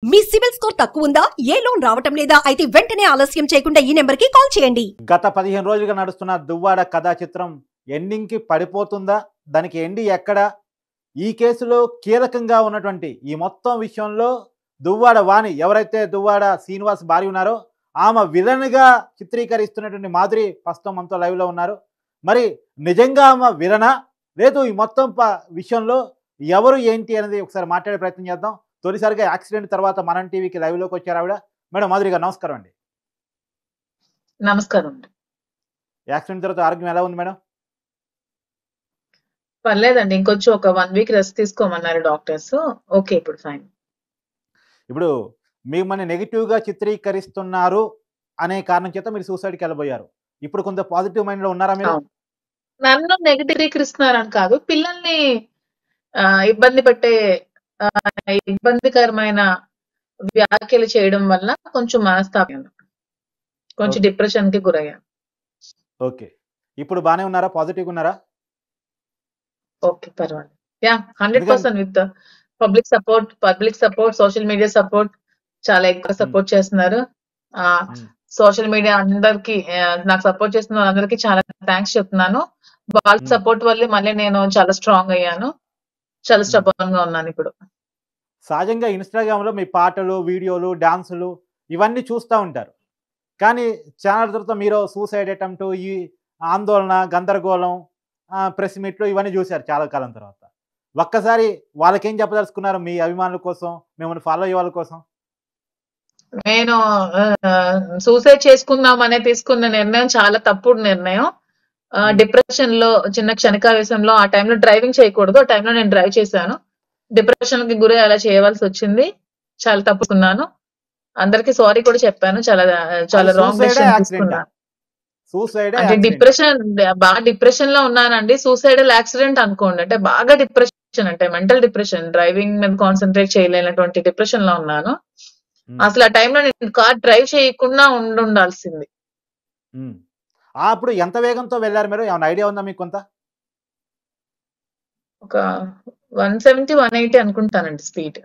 మీ CIBIL score తక్కువ ఉందా? ఏ loan రావటం లేదా? అయితే వెంటనే ఆలస్యం చేయకుండా ఈ నెంబర్కి కాల్ చేయండి. గత 15 రోజులుగా నడుస్తున్న దువ్వాడ కథా చిత్రం ఎండింగ్కి పడిపోతుందా? దానికి ఎండి ఎక్కడ? ఈ కేసులో కీలకంగా ఉన్నటువంటి ఈ మొత్తం విషయంలో దువ్వాడ వాణి ఎవరైతే దువ్వాడ శ్రీనివాస్ భార్య ఉన్నారో ఆమె విలన్గా చిత్రీకరిస్తున్నటువంటి మాధురి ప్రస్తుతం మనతో లైవ్లో ఉన్నారు. మరి నిజంగా ఆమె విలనా లేదు ఈ మొత్తం విషయంలో ఎవరు ఏంటి అనేది ఒకసారి మాట్లాడే ప్రయత్నం చేద్దాం. తొలిసారిగా యాక్సిడెంట్ తర్వాత మనం టీవీకి లైవ్లోకి వచ్చారు ఆవిడ. మేడం మాధురి గారు నమస్కారం అండి. నమస్కారం. యాక్సిడెంట్ తర్వాత ఆరోగ్యం ఎలా ఉంది మేడం? పర్లేదండి, ఇంకొంచెం ఒక 1 వీక్ రెస్ట్ తీసుకోమన్నారు డాక్టర్స్. ఓకే, ఇప్పుడు ఫైన్. ఇప్పుడు మిమ్మల్ని నెగిటివ్గా చిత్రీకరిస్తున్నారు అనే కారణం చేత మీరు సూసైడ్కి వెళ్ళబోయారు. ఇప్పుడు కొంత పాజిటివ్ మైండ్లో ఉన్నారా మీరు? నన్ను నెగిటివ్రీకరిస్తున్నారని కాదు, పిల్లల్ని ఇబ్బంది పెట్టే ఇబ్బందికరమైన వ్యాఖ్యలు చేయడం వల్ల కొంచెం మనస్తాపం, కొంచెం డిప్రెషన్ కి గురయ్యాను. ఓకే, ఇప్పుడు బానే ఉన్నారా? పాజిటివ్ ఉన్నారా? ఓకే, పర్వాలేదు. Yeah, 100% with public support, social media support చాలా ఎక్కువ సపోర్ట్ చేస్తున్నారు. సోషల్ మీడియా అందరికి, నాకు సపోర్ట్ చేస్తున్న అందరికి చాలా థ్యాంక్స్ చెప్తున్నాను. వాళ్ళ సపోర్ట్ వల్లే మళ్ళీ నేను చాలా స్ట్రాంగ్ అయ్యాను, చాలా స్టబర్న్ గా ఉన్నాను ఇప్పుడు. సహజంగా ఇన్స్టాగ్రామ్ లో మీ పాటలు, వీడియోలు, డాన్సులు ఇవన్నీ చూస్తూ ఉంటారు. కానీ ఛానల్ తర్వాత మీరు సూసైడ్ అటెంప్ట్, ఈ ఆందోళన, గందరగోళం, ప్రెస్ మీట్లు ఇవన్నీ చూశారు చాలా కాలం తర్వాత. ఒక్కసారి వాళ్ళకేం చెప్పదలుచుకున్నారు మీ అభిమానుల కోసం, మిమ్మల్ని ఫాలో అయ్యే వాళ్ళ కోసం? నేను సూసైడ్ చేసుకుందాం అనే తీసుకున్న నిర్ణయం చాలా తప్పుడు నిర్ణయం. డిప్రెషన్ లో, చిన్న క్షణికావేశంలో ఆ టైంలో డ్రైవింగ్ చేయకూడదు, ఆ టైంలో నేను డ్రైవ్ చేశాను. డిప్రెషన్ కి గురై అలా చేయవలసి వచ్చింది. చాలా తప్పుకున్నాను. అందరికి సారీ కూడా చెప్పాను. చాలా రాంగ్ డెసిషన్ తీసుకున్నాను. అంటే బాగా డిప్రెషన్ లో ఉన్నానండి. సూసైడల్ యాక్సిడెంట్ అనుకోండి. అంటే బాగా డిప్రెషన్, అంటే మెంటల్ డిప్రెషన్, డ్రైవింగ్ మీద కాన్సన్ట్రేట్ చేయలేనటువంటి డిప్రెషన్ లో ఉన్నాను. అసలు ఆ టైంలో నేను కార్ డ్రైవ్ చేయకుండా ఉండాల్సింది. అప్పుడు ఎంత వేగంతో వెళ్ళారు మీరు? ఏమైనా ఐడియా ఉందా మీకు? కొంత ఒక 170, 180 అనుకుంటానండి స్పీడ్.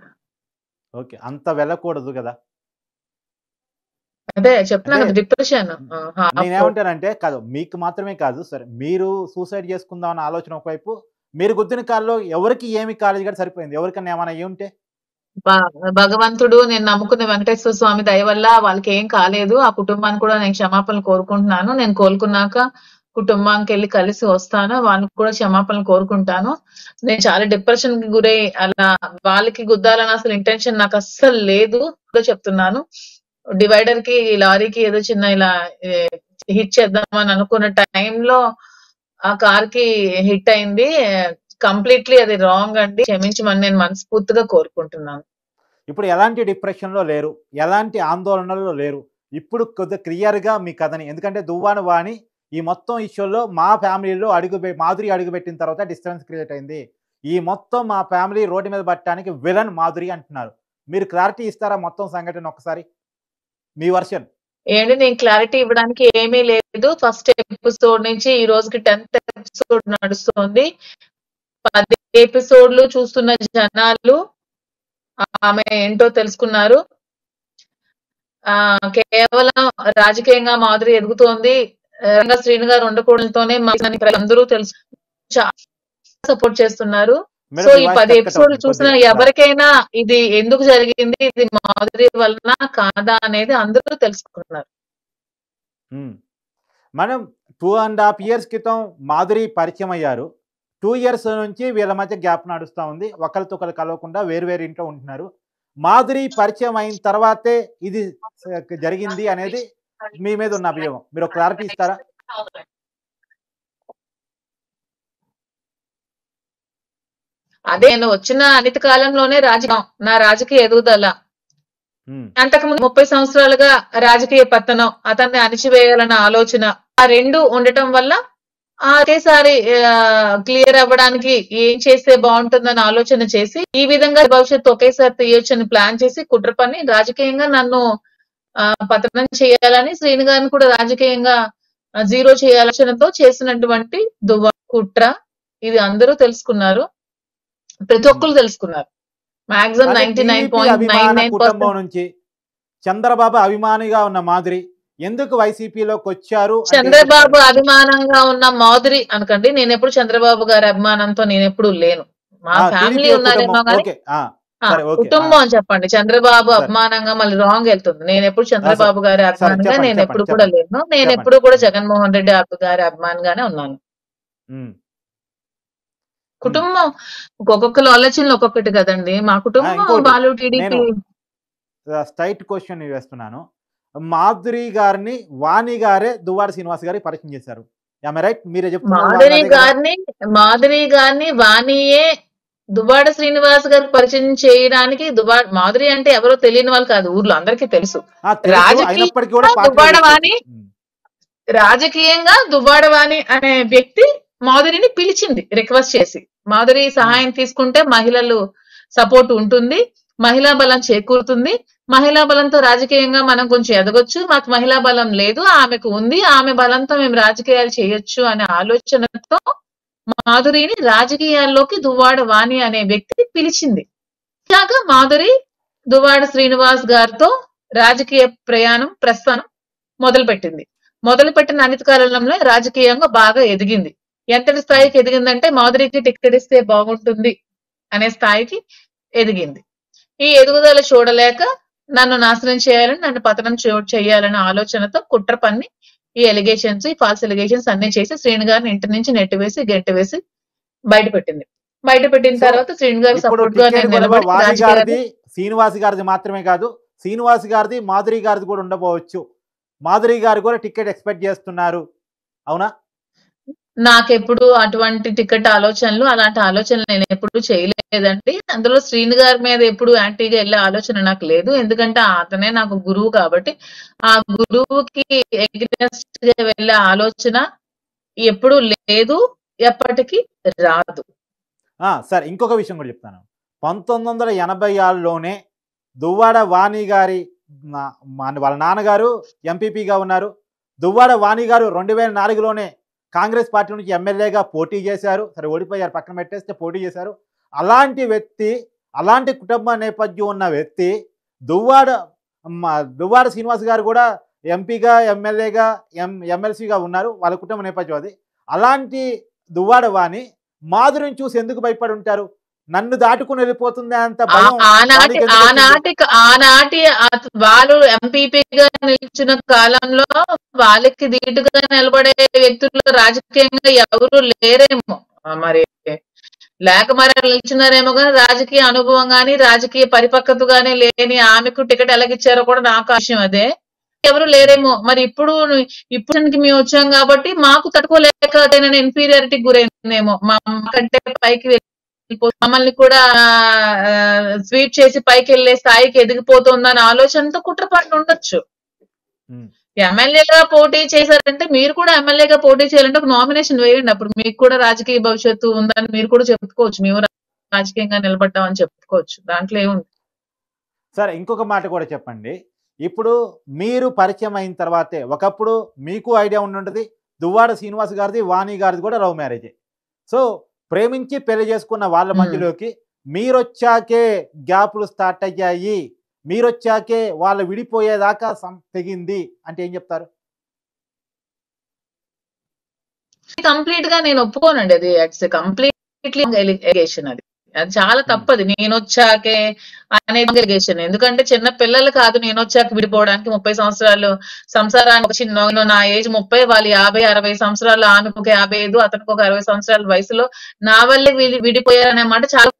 ఓకే, అంత వెళ్ళకూడదు కదా. అదే చెప్తున్నా కదా, డిప్రెషన్. నేనేమంటానంటే కాదు, మీకు మాత్రమే కాదు, సరే మీరు సూసైడ్ చేసుకుందాం అన్న ఆలోచన ఒకవైపు, మీరు గుద్దిన కాల్లో ఎవరికి ఏమి కాలేజ్ కూడా సరిపోయింది. ఎవరికన్నా ఏమైనా ఏముంటే భగవంతుడు, నేను నమ్ముకున్న వెంకటేశ్వర స్వామి దయ వల్ల వాళ్ళకి ఏం కాలేదు. ఆ కుటుంబాన్ని కూడా నేను క్షమాపణలు కోరుకుంటున్నాను. నేను కోలుకున్నాక కుటుంబానికి వెళ్ళి కలిసి వస్తాను, వాళ్ళకి కూడా క్షమాపణలు కోరుకుంటాను. నేను చాలా డిప్రెషన్ కి గురై అలా వాళ్ళకి గుద్దాలని అసలు ఇంటెన్షన్ నాకు అస్సలు లేదు చెప్తున్నాను. డివైడర్ కి, లారీకి ఏదో చిన్న ఇలా హిట్ చేద్దామని అనుకున్న టైంలో ఆ కార్ కి హిట్ అయింది. కంప్లీట్లీ అది రాంగ్ అండి, క్షమించమని నేను మనస్ఫూర్తిగా కోరుకుంటున్నాను. ఇప్పుడు ఎలాంటి డిప్రెషన్ లో లేరు, ఎలాంటి ఆందోళనలో లేరు. ఇప్పుడు కొద్దిగా క్లియర్ గా మీ కథని, ఎందుకంటే దువ్వాడ వాణి ఈ మొత్తం ఇష్యూలో మా ఫ్యామిలీలో మాధురి అడుగుపెట్టిన తర్వాత డిస్టర్బెన్స్ క్రియేట్ అయింది. ఈ మొత్తం మా ఫ్యామిలీ రోడ్డు మీద పట్టడానికి విలన్ మాధురి అంటున్నారు. మీరు క్లారిటీ ఇస్తారా మొత్తం సంఘటన ఒకసారి, మీ వర్షన్? ఏంటి, నేను క్లారిటీ ఇవ్వడానికి ఏమీ లేదు. ఫస్ట్ ఎపిసోడ్ నుంచి ఈ రోజుకి 10th ఎపిసోడ్ నడుస్తుంది. 10 ఎపిసోడ్లు చూస్తున్న జనాలు ఆమె ఏంటో తెలుసుకున్నారు. కేవలం రాజకీయంగా మాధురి ఎదుగుతోంది, శ్రీను గారు ఉండకూడలతోనే అందరూ తెలుసు, చాలా సపోర్ట్ చేస్తున్నారు. సో ఈ 10 ఎపిసోడ్లు చూసిన ఎవరికైనా ఇది ఎందుకు జరిగింది, ఇది మాధురి వలన కాదా అనేది అందరూ తెలుసుకున్నారు. మనం 2.5 years క్రితం మాధురి పరిచయం అయ్యారు. 2 years నుంచి వీళ్ళ మధ్య గ్యాప్ నడుస్తూ ఉంది. ఒకరితో ఒకరు కలవకుండా వేరు ఇంట్లో ఉంటున్నారు. మాధురి పరిచయం అయిన తర్వాతే ఇది జరిగింది అనేది మీ మీద ఉన్న అభియోగం. మీరు క్లారిటీ ఇస్తారా? అదే, నేను వచ్చిన అనిత కాలంలోనే నా రాజకీయ ఎదుగుదల, అంతకుముందు 30 సంవత్సరాలుగా రాజకీయ పతనం, అతన్ని అణిచివేయాలన్న ఆలోచన, ఆ రెండు ఉండటం వల్ల ఒకేసారి క్లియర్ అవ్వడానికి ఏం చేస్తే బాగుంటుందని ఆలోచన చేసి ఈ విధంగా భవిష్యత్తు ఒకేసారి తీయొచ్చని ప్లాన్ చేసి కుట్ర పని రాజకీయంగా నన్ను పతనం చేయాలని, శ్రీను గారిని కూడా రాజకీయంగా జీరో చేయాలనతో చేసినటువంటి కుట్ర. ఇది అందరూ తెలుసుకున్నారు, ప్రతి ఒక్కరు తెలుసుకున్నారు. మాక్సిమం అదే టీడీపీ అభిమాన 99.99% కుటుంబం నుంచి చంద్రబాబు అభిమానిగా ఉన్న మాదిరి ఎందుకు వైసీపీలోకి వచ్చారు అంటే ఏం చంద్రబాబు చెప్తారు? అభిమానంగా ఉన్న మాధురి అనకండి, నేను ఎప్పుడు చంద్రబాబు గారి అభిమానంతో నేను ఎప్పుడు లేను. మా ఫ్యామిలీ టీడీపీ కుటుంబం. ఉన్నారేమో కానీ ఓకే, సరే, ఓకే, కుటుంబం అని చెప్పండి. చంద్రబాబు సరే. అభిమానంగా మళ్ళీ రాంగ్ వెళ్తుంది. నేను ఎప్పుడు చంద్రబాబు గారి సరే, అభిమానంగా చెప్పండి, నేను ఎప్పుడు చెప్పండి, కూడా చెప్పండి. లేను. నేను చెప్పండి. ఎప్పుడు కూడా జగన్మోహన్ రెడ్డి గారి అభిమానంగానే ఉన్నాను. ఉమ్. కుటుంబం ఒక్కొక్కరు ఆలోచనలు ఒక్కొక్కటి కదండి. మా కుటుంబం ఇంకోటి, వాళ్ళు టీడీపీ స్ట్రైట్ క్వశ్చన్ వేస్తున్నాను. మాధురి గారిని వాణి గారే దువ్వాడ శ్రీనివాస్ గారికి పరిచయం చేశారు. రైట్? మీరే చెప్తున్నారు. మాధురి గారిని వాణియే దువ్వాడ శ్రీనివాస్ గారికి పరిచయం చేయడానికి. మాధురి అంటే ఎవరో తెలియని వాళ్ళు కాదు, ఊర్లో అందరికీ తెలుసు. రాజకీయంగా దువ్వాడ వాణి అనే వ్యక్తి మాధురిని పిలిచింది రిక్వెస్ట్ చేసి. మాధురి సహాయం తీసుకుంటే మహిళలు సపోర్ట్ ఉంటుంది, మహిళా బలం చేకూరుతుంది, మహిళా బలంతో రాజకీయంగా మనం కొంచెం ఎదగొచ్చు. మాకు మహిళా బలం లేదు, ఆమెకు ఉంది, ఆమె బలంతో మేము రాజకీయాలు చేయొచ్చు అనే ఆలోచనతో మాధురిని రాజకీయాల్లోకి దువ్వాడ వాణి అనే వ్యక్తి పిలిచింది. కాగా మాధురి దువ్వాడ శ్రీనివాస్ గారితో రాజకీయ ప్రస్థానం మొదలుపెట్టింది. మొదలుపెట్టిన అనిత కాలంలో రాజకీయంగా బాగా ఎదిగింది. ఎంతటి స్థాయికి ఎదిగిందంటే మాధురికి టికెట్ ఇస్తే బాగుంటుంది అనే స్థాయికి ఎదిగింది. ఈ ఎదుగుదల చూడలేక నన్ను నాశనం చేయాలని, నన్ను పతనం చేయాలనే ఆలోచనతో కుట్ర పన్ని ఈ ఎలిగేషన్స్, ఈ ఫాల్స్ ఎలిగేషన్స్ అన్ని చేసి శ్రీను గారిని ఇంటి నుంచి నెట్టివేసి గెంటివేసి బయటపెట్టింది. బయటపెట్టిన తర్వాత శ్రీను గారి సపోర్ట్ గా నేను నిలబడి శ్రీనివాస్ గారిది మాత్రమే కాదు, శ్రీనివాస్ గారిది మాధురి గారిది కూడా ఉండబోవచ్చు. మాధురి గారు కూడా టికెట్ ఎక్స్పెక్ట్ చేస్తున్నారు, అవునా? నాకెప్పుడు అటువంటి టికెట్ ఆలోచనలు, అలాంటి ఆలోచనలు నేను ఎప్పుడు చేయలేదండి. అందులో శ్రీను గారి మీద ఎప్పుడు యాంటీగా వెళ్ళే ఆలోచన నాకు లేదు. ఎందుకంటే అతనే నాకు గురువు కాబట్టి ఆ గురువుకి ఎగ్నెస్ట్ గా వెళ్ళే ఆలోచన ఎప్పుడు లేదు, ఎప్పటికీ రాదు. సరే, ఇంకొక విషయం కూడా చెప్తాను. 1986లోనే దువ్వాడ వాణి గారి వాళ్ళ నాన్నగారు ఎంపీపీగా ఉన్నారు. దువ్వాడ వాణి గారు 2004లోనే కాంగ్రెస్ పార్టీ నుంచి ఎమ్మెల్యేగా పోటీ చేశారు. సరే, ఓడిపోయారు, పక్కన పెట్టేస్తే పోటీ చేశారు. అలాంటి వ్యక్తి, అలాంటి కుటుంబ నేపథ్యం ఉన్న వ్యక్తి దువ్వాడ శ్రీనివాస్ గారు కూడా ఎంపీగా, ఎమ్మెల్యేగా, ఎమ్మెల్సీగా ఉన్నారు. వాళ్ళ కుటుంబ నేపథ్యం అది. అలాంటి దువ్వాడ వాణి మాధురిని చూసి ఎందుకు భయపడి ఉంటారు? నన్ను దాటుకుని వెళ్ళిపోతుంది అంత భయం. ఆనాటి వాళ్ళు ఎంపీపీగా నిలిచిన కాలంలో వాళ్ళకి ధీటుగా నిలబడే వ్యక్తులు రాజకీయంగా ఎవరు లేరేమో, మరి లేక మరి నిలిచినారేమో కానీ రాజకీయ అనుభవం గాని రాజకీయ పరిపక్వత గానీ లేని ఆమెకు టికెట్ ఎలాగిచ్చారో కూడా నాకు విషయం అదే. ఎవరు లేరేమో. మరి ఇప్పుడు మేము వచ్చాం కాబట్టి మాకు తట్టుకోలేక ఇన్ఫీరియారిటీకి గురైందేమో, మా కంటే పైకి మమ్మల్ని కూడా స్వీప్ చేసి పైకి వెళ్లే స్థాయికి ఎదిగిపోతుందన్న ఆలోచనతో కుట్రపాటు ఉండొచ్చు. ఎమ్మెల్యేగా పోటీ చేశారంటే మీరు కూడా ఎమ్మెల్యేగా పోటీ చేయాలంటే ఒక నామినేషన్ వేయండి. అప్పుడు మీకు కూడా రాజకీయ భవిష్యత్తు ఉందని మీరు కూడా చెప్పుకోవచ్చు. మేము రాజకీయంగా నిలబడ్డామని చెప్పుకోవచ్చు, దాంట్లో ఏముంది. సరే, ఇంకొక మాట కూడా చెప్పండి. ఇప్పుడు మీరు పరిచయం అయిన తర్వాతే, ఒకప్పుడు మీకు ఐడియా ఉండుంటది దువ్వాడ శ్రీనివాస్ గారిది వాణి గారిది కూడా లవ్ మ్యారేజ్. సో ప్రేమించి పెళ్లి చేసుకున్న వాళ్ళ మధ్యలోకి మీరొచ్చాకే గ్యాపులు స్టార్ట్ అయ్యాయి, మీరొచ్చాకే వాళ్ళు విడిపోయేదాకా తెగింది అంటే ఏం చెప్తారు? కంప్లీట్ గా నేను ఒప్పుకోనండి. అది ఇట్స్ కంప్లీట్లీ ఎలిగేషన్. అది చాలా తప్పది. నేను వచ్చాకే అనే ఎలిగేషన్. ఎందుకంటే చిన్న పిల్లలు కాదు నేను వచ్చాక విడిపోవడానికి. 30 సంవత్సరాలు సంసారానికి చిన్న, నా ఏజ్ 30, వాళ్ళు 50-60 సంవత్సరాలు, ఆమెకు ఒక 55, అతనికి ఒక 60 సంవత్సరాల వయసులో నా వల్లే విడిపోయారనే మాట చాలా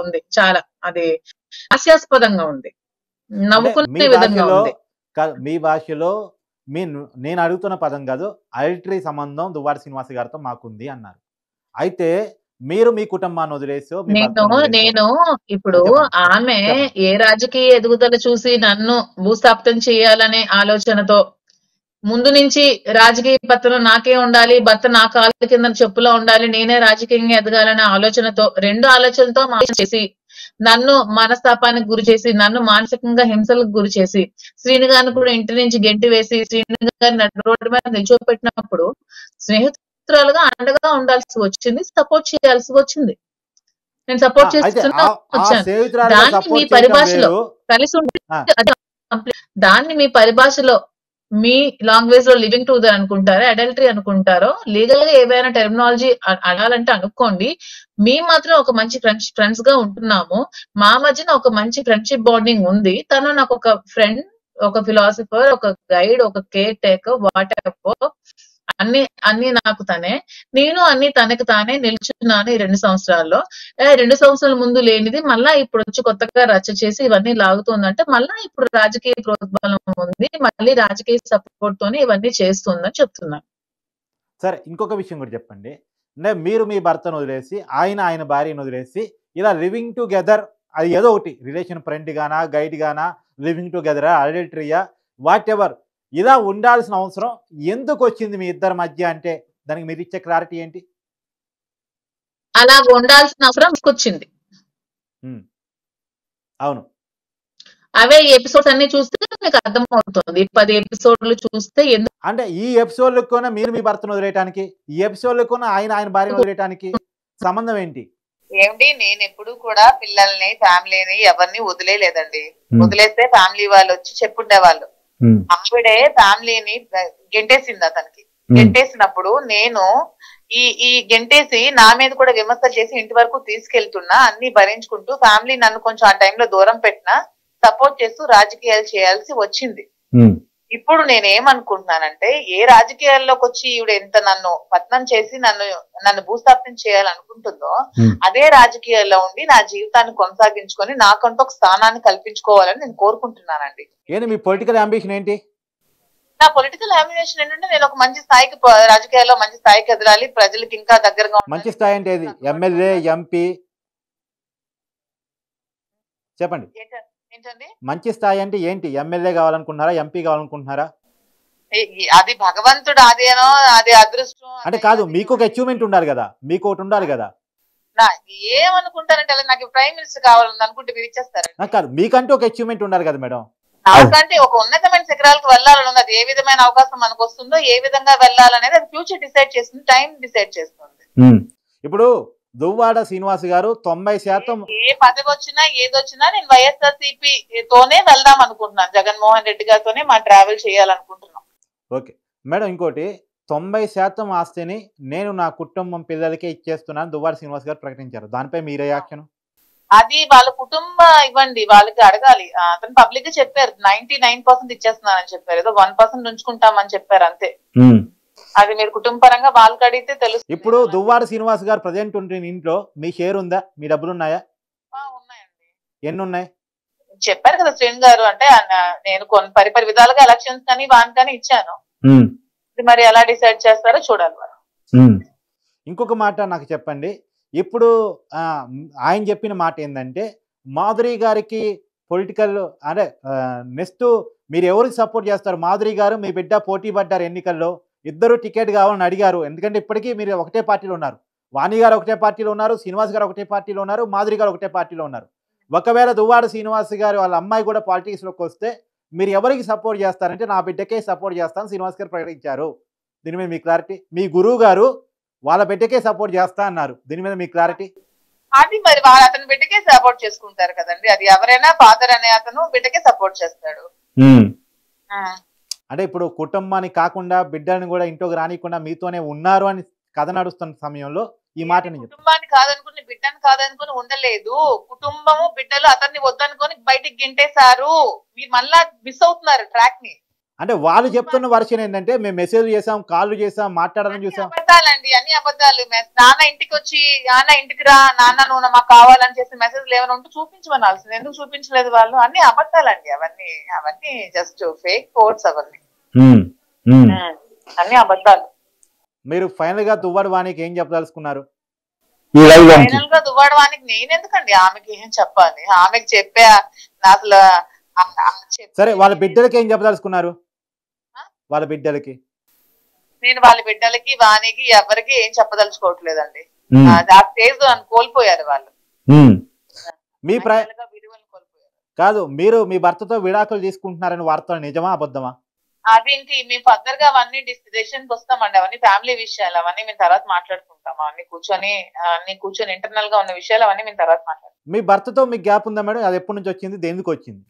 ఉంది. చాలా అది హాస్యాస్పదంగా ఉంది, నవ్వుకునే విధంగా ఉంది. మీ భాషలో నేను అడుగుతున్న పదం కాదు, అల్టరీ సంబంధం దువ్వాడ శ్రీనివాస్ గారితో మాకుంది అన్నారు. అయితే మీరు మీ కుటుంబాన్ని వదిలేసో నేను ఇప్పుడు ఆమె ఏ రాజకీయ ఎదుగుదల చూసి నన్ను భూస్థాపితం చేయాలనే ఆలోచనతో ముందు నుంచి రాజకీయ పత్రం నాకే ఉండాలి, భర్త నా కాళ్ళ కింద చెప్పులో ఉండాలి, నేనే రాజకీయంగా ఎదగాలనే ఆలోచనతో, రెండు ఆలోచనతో చేసి నన్ను మనస్తాపానికి గురి చేసి, నన్ను మానసికంగా హింసలకు గురి చేసి, శ్రీను గారిని కూడా ఇంటి నుంచి గెంటి వేసి శ్రీను గారిని రోడ్డు మీద నిల్చోపెట్టినప్పుడు స్నేహితురాలుగా అండగా ఉండాల్సి వచ్చింది, సపోర్ట్ చేయాల్సి వచ్చింది. నేను సపోర్ట్ అయితే చేస్తున్నా ఆ వచ్చాను. స్నేహితురాలుగా దాన్ని మీ సపోర్ట్ చేయటం పరిభాషలో వేరు. కలిసి ఉంటే ఆ, అది దాన్ని మీ పరిభాషలో మీ లాంగ్వేజ్ లో లివింగ్ టుగెదర్ అనుకుంటారో, అడల్టరీ అనుకుంటారో, లీగల్ గా ఏవైనా టెర్మినాలజీ అనాలంటే అనుకోండి. మీ మాత్రం ఒక మంచి ఫ్రెండ్స్ గా ఉంటున్నాము. మా మధ్యన ఒక మంచి ఫ్రెండ్షిప్ బాండింగ్ ఉంది. తను నాకు ఒక ఫ్రెండ్, ఒక ఫిలాసఫర్, ఒక గైడ్, ఒక కేర్ టేకర్, వాట్ ఎవర్, అన్ని అన్ని నాకు తనే. నేను అన్ని తనకు తానే నిల్చున్నాను ఈ 2 సంవత్సరాల్లో. 2 సంవత్సరాల ముందు లేనిది మళ్ళా ఇప్పుడు వచ్చి కొత్తగా రచ్చ చేసి ఇవన్నీ లాగుతుందంటే మళ్ళా ఇప్పుడు రాజకీయ ప్రోద్బలం ఉంది. మళ్ళీ రాజకీయ సపోర్ట్ తోనే ఇవన్నీ చేస్తుందని చెప్తున్నాను. సరే ఇంకొక విషయం కూడా చెప్పండి. అంటే మీరు మీ భర్తను వదిలేసి ఆయన భార్యను వదిలేసి ఇలా లివింగ్ టుగెదర్, అది ఏదో ఒకటి రిలేషన్, ఫ్రెండ్ గానా, గైడ్ గానా, లివింగ్ టుగెదరా, అడల్టరీయా, వాట్ ఎవర్, ఇలా ఉండాల్సిన అవసరం ఎందుకు వచ్చింది మీ ఇద్దరి మధ్య? అంటే దానికి మీరు ఇచ్చే క్లారిటీ ఏంటి? అలా ఉండాల్సిన అవసరం తీసుకొచ్చింది. ఉమ్, అవును. అవే ఈ ఎపిసోడ్స్ అన్ని చూస్తే మీకు అర్థమవుతుంది. 10 ఎపిసోడ్లు చూస్తే ఎందుకు అంటే ఈ ఎపిసోడ్లకు కూడా మీరు మీ భర్తను వదిలేయటానికి, ఈ ఎపిసోడ్లకు కూడా ఆయన భార్యను వదిలేయటానికి సంబంధం ఏంటి? ఏమిటి, నేను ఎప్పుడు కూడా పిల్లల్ని, ఫ్యామిలీని ఎవరిని వదిలేయలేదండి. వదిలేస్తే ఫ్యామిలీ వాళ్ళు వచ్చి చెప్పుండేవాళ్ళు. ఆవిడే ఫ్యామిలీని గెంటేసింది అతనికి. గెంటేసినప్పుడు నేను ఈ గెంటేసి నా మీద కూడా విమర్శలు చేసి ఇంటి వరకు తీసుకెళ్తున్నా, అన్ని భరించుకుంటూ ఫ్యామిలీ నన్ను కొంచెం ఆ టైంలో దూరం పెట్టినా సపోర్ట్ చేస్తూ రాజకీయాలు చేయాల్సి వచ్చింది. ఇప్పుడు నేనేమనుకుంటున్నానంటే, ఏ రాజకీయాల్లోకి వచ్చి ఈవిడ ఎంత నన్ను పతనం చేసి నన్ను భూస్థాపనం చేయాలనుకుంటుందో అదే రాజకీయాల్లో ఉండి నా జీవితాన్ని కొనసాగించుకొని నాకంటూ ఒక స్థానాన్ని కల్పించుకోవాలని నేను కోరుకుంటున్నానండి. ఏంటి మీ పొలిటికల్ అంబిషన్ ఏంటి? నా పొలిటికల్ అంబిషన్ ఏంటంటే, నేను ఒక మంచి స్థాయికి రాజకీయాల్లో మంచి స్థాయికి ఎదగాలి, ప్రజలకు ఇంకా దగ్గరగా మంచి స్థాయి అంటే ఏది? MLA, MP? చెప్పండి. ఏంటండి మంచి స్థాయి అంటే ఏంటి? ఎమ్మెల్యే కావాలనుకుంటున్నారా, ఎంపీ కావాలనుకుంటున్నారా? అది భగవంతుడు అదేనో, అది అదృష్టం అంటే కాదు, మీకు ఒక అచీవ్మెంట్ ఉండాలి కదా, మీకు ఒకటి ఉండాలి కదా. ఏమనుకుంటారంటే, నాకు ప్రైమ్ మినిస్టర్ కావాలని అనుకుంటే మీరు ఇచ్చేస్తారండి? కాదు, మీకంటూ ఒక అచీవ్మెంట్ ఉండాలి కదా మేడం. నాకంటే ఒక ఉన్నతమైన శిఖరాలకు వెళ్ళాలని ఉంది. అది ఏ విధమైన అవకాశం మనకు వస్తుందో, ఏ విధంగా వెళ్ళాలనేది అది ఫ్యూచర్ డిసైడ్ చేస్తుంది, టైం డిసైడ్ చేస్తుంది. ఇప్పుడు దువ్వాడ శ్రీనివాస్ గారు 90% ఏ పదవి వచ్చినా ఏదొచ్చినా నేను వైఎస్ఆర్సీపీ తోనే వెళ్దాం అనుకుంటున్నాను. జగన్మోహన్ రెడ్డి గారితోనే మా ట్రావెల్ చేయాలనుకుంటున్నాం. ఓకే మేడం, ఇంకోటి 90% ఆస్తిని నేను నా కుటుంబం పిల్లలకే ఇచ్చేస్తున్నాను దువ్వాడ శ్రీనివాస్ గారు ప్రకటించారు. దానిపై మీ రియాక్షన్? అది వాళ్ళ కుటుంబ ఇవ్వండి, వాళ్ళకి అడగాలి. అతను పబ్లిక్ గా చెప్పారు 99% ఇచ్చేస్తున్నానని చెప్పారు. ఏదో 1% ఉంచుకుంటామని చెప్పారు అంతే. అది మీరు కుటుంబ పరంగా వాళ్ళకి అడిగితే తెలుసు. ఇప్పుడు దువ్వాడ శ్రీనివాస్ గారు ప్రజెంట్ ఉంటున్న ఇంట్లో మీ షేర్ ఉందా? మీ డబ్బులు ఉన్నాయా? ఉన్నాయండి. ఎన్ని ఉన్నాయి? చెప్పారు కదా శ్రీను గారు, అంటే నేను కొన్ని పరిపరి విధాలుగా ఎలక్షన్స్ కానీ వాన్ కానీ ఇచ్చాను. ఇది మరి ఎలా డిసైడ్ చేస్తారో చూడాలి మరి. ఇంకొక మాట నాకు చెప్పండి. ఇప్పుడు ఆయన చెప్పిన మాట ఏంటంటే, మాధురి గారికి పొలిటికల్ అంటే నెక్స్ట్ మీరు ఎవరికి సపోర్ట్ చేస్తారు? మాధురి గారు మీ బిడ్డ పోటీ పడ్డారు ఎన్నికల్లో, ఇద్దరు టికెట్ కావాలని అడిగారు. ఎందుకంటే ఇప్పటికీ మీరు ఒకటే పార్టీలో ఉన్నారు. వాణి గారు ఒకటే పార్టీలో ఉన్నారు, శ్రీనివాస్ గారు ఒకటే పార్టీలో ఉన్నారు, మాధురి గారు ఒకటే పార్టీలో ఉన్నారు. ఒకవేళ దువ్వాడ శ్రీనివాస్ గారు వాళ్ళ అమ్మాయి కూడా పాలిటిక్స్లోకి వస్తే మీరు ఎవరికి సపోర్ట్ చేస్తారంటే, నా బిడ్డకే సపోర్ట్ చేస్తాను శ్రీనివాస్ గారు ప్రకటించారు. దీని మీద మీ క్లారిటీ? మీ గురువు గారు వాళ్ళ బిడ్డకే సపోర్ట్ చేస్తా అన్నారు. దీని మీద మీ క్లారిటీ? అది మరి వాళ్ళు అతని బిడ్డకే సపోర్ట్ చేసుకుంటారు కదండి. అది ఎవరైనా ఫాదర్ అనే అతను బిడ్డకే సపోర్ట్ చేస్తాడు. అంటే ఇప్పుడు కుటుంబాన్ని కాకుండా బిడ్డని కూడా ఇంట్లోకి రానికుండా మీతోనే ఉన్నారు అని కథ నడుస్తున్న సమయంలో ఈ మాట కుటుంబాన్ని కాదనుకుని బిడ్డని కాదనుకుని ఉండలేదు. కుటుంబము బిడ్డలు అతన్ని వద్దనుకొని బయటికి గింటేశారు. మీరు మళ్ళా మిస్ అవుతున్నారు ట్రాక్ ని. అంటే వాళ్ళు చెప్తున్న వర్షన్ ఏంటంటే, మేము మెసేజ్ చేసాం, కాల్ చేసాం, మాట్లాడాలని చూసాం. అబద్ధాలండి, అన్ని అబద్ధాలు. నాన్న ఇంటికి వచ్చి, నాన్న ఇంటికి రా, నాన్న నువ్వు మాకు కావాలని చేసిన మెసేజ్లు ఏమైనా ఉంటే చూపించమనాల్సింది. ఎందుకు చూపించలేదు వాళ్ళు? అన్ని అబద్ధాలండి అవన్నీ జస్ట్ ఫేక్ కోడ్స్ అవన్నీ. అన్ని అబద్ధాలు. మీరు ఫైనల్ గా దువ్వాడ వాణికి ఏం చెప్పదలుచుకున్నారు? ఫైనల్ గా దువ్వాడ వాణికి నేనెందుకండి ఆమెకి ఏం చెప్పాలి? ఆమెకి చెప్పే అసలు సరే, వాళ్ళ బిడ్డలకి ఏం చెప్పదలుచుకున్నారు? వాళ్ళ బిడ్డలకి నేను వాళ్ళ బిడ్డలకి వాణికి ఎవరికి ఏం చెప్పదలుచుకోవట్లేదండి. ఆ స్టేజ్ కోల్పోయారు వాళ్ళు. మీ కాదు, మీరు మీ భర్తతో విడాకులు తీసుకుంటున్నారని వార్తలు నిజమా అబద్ధమా? అవి ఇంక మేము ఫర్దర్ గా అవన్నీ డిసిషన్ వస్తామండి. అవన్నీ ఫ్యామిలీ విషయాలు, అవన్నీ మేము తర్వాత మాట్లాడుకుంటాం. అన్ని కూర్చొని ఇంటర్నల్ గా ఉన్న విషయాలు అవన్నీ మేము తర్వాత మాట్లాడుకుంటాం. మీ భర్తతో మీకు గ్యాప్ ఉందా మేడం? అది ఎప్పటి నుంచి వచ్చింది, దేనికి వచ్చింది?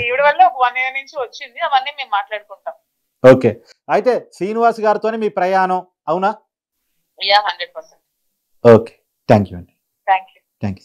ఈవిడ వల్ల ఒక 1 year నుంచి వచ్చింది. అవన్నీ మేము మాట్లాడుకుంటాం. ఓకే, అయితే శ్రీనివాస్ గారితోనే మీ ప్రయాణం అవునా? యా 100%. ఓకే, థ్యాంక్ యూ అండి.